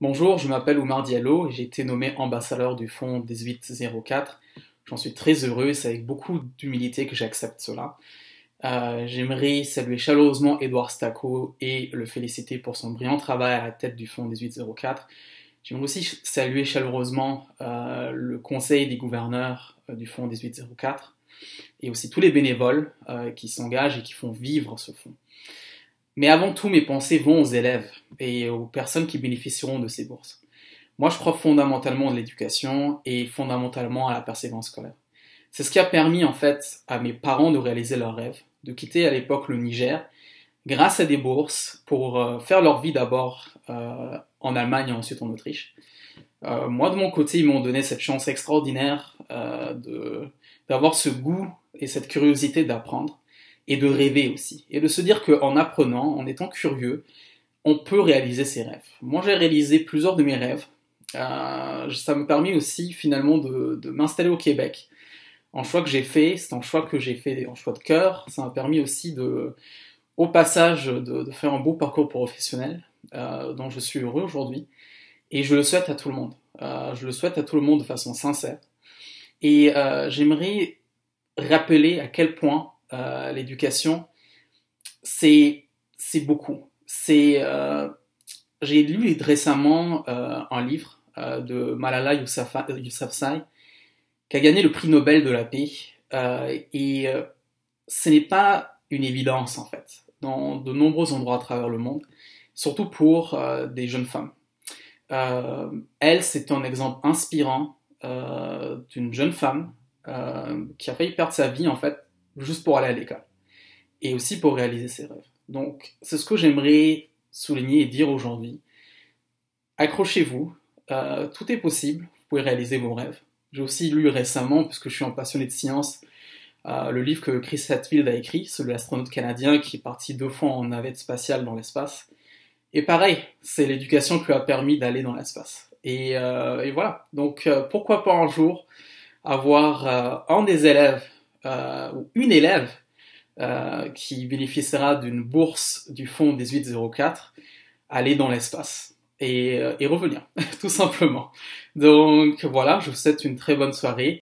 Bonjour, je m'appelle Oumar Diallo et j'ai été nommé ambassadeur du fonds 1804. J'en suis très heureux et c'est avec beaucoup d'humilité que j'accepte cela. J'aimerais saluer chaleureusement Edouard Stacco et le féliciter pour son brillant travail à la tête du fonds 1804. J'aimerais aussi saluer chaleureusement le conseil des gouverneurs du fonds 1804 et aussi tous les bénévoles qui s'engagent et qui font vivre ce fonds. Mais avant tout, mes pensées vont aux élèves et aux personnes qui bénéficieront de ces bourses. Moi, je crois fondamentalement de l'éducation et fondamentalement à la persévérance scolaire. C'est ce qui a permis en fait à mes parents de réaliser leurs rêves, de quitter à l'époque le Niger grâce à des bourses pour faire leur vie d'abord en Allemagne et ensuite en Autriche. Moi, de mon côté, ils m'ont donné cette chance extraordinaire d'avoir ce goût et cette curiosité d'apprendre et de rêver aussi. Et de se dire qu'en apprenant, en étant curieux, on peut réaliser ses rêves. Moi, j'ai réalisé plusieurs de mes rêves. Ça m'a permis aussi finalement de m'installer au Québec. Un choix que j'ai fait, c'est un choix que j'ai fait, un choix de cœur. Ça m'a permis aussi au passage, de faire un beau parcours professionnel dont je suis heureux aujourd'hui. Et je le souhaite à tout le monde. Je le souhaite à tout le monde de façon sincère. Et j'aimerais rappeler à quel point l'éducation, c'est beaucoup. J'ai lu récemment un livre de Malala Yousafzai qui a gagné le prix Nobel de la paix. Ce n'est pas une évidence en fait, dans de nombreux endroits à travers le monde, surtout pour des jeunes femmes. Elle, c'est un exemple inspirant d'une jeune femme qui a failli perdre sa vie en fait juste pour aller à l'école et aussi pour réaliser ses rêves. Donc, c'est ce que j'aimerais souligner et dire aujourd'hui. Accrochez-vous, tout est possible, vous pouvez réaliser vos rêves. J'ai aussi lu récemment, puisque je suis un passionné de science, le livre que Chris Hadfield a écrit, celui de l'astronaute canadien qui est parti 2 fois en navette spatiale dans l'espace. Et pareil, c'est l'éducation qui lui a permis d'aller dans l'espace. Et voilà, donc pourquoi pas un jour avoir un des élèves ou une élève qui bénéficiera d'une bourse du fonds 1804, aller dans l'espace et revenir, tout simplement. Donc voilà, je vous souhaite une très bonne soirée.